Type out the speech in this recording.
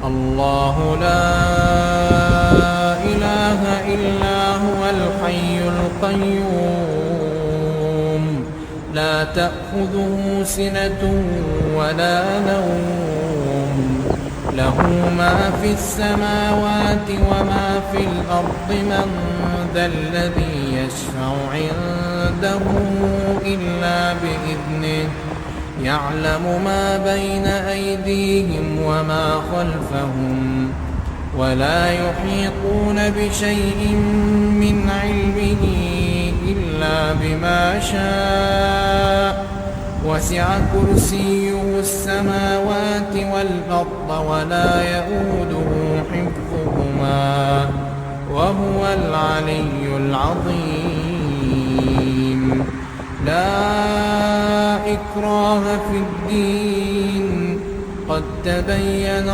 الله لا إله إلا هو الحي القيوم لا تأخذه سنة ولا نوم له ما في السماوات وما في الأرض من ذا الذي يشفع عنده إلا بإذنه يعلم ما بين أيديهم وما خلفهم ولا يحيطون بشيء من علمه إلا بما شاء وسع كرسيه السماوات والأرض ولا يئوده حفظهما وهو العلي العظيم لا إكراه في الدين قد تبين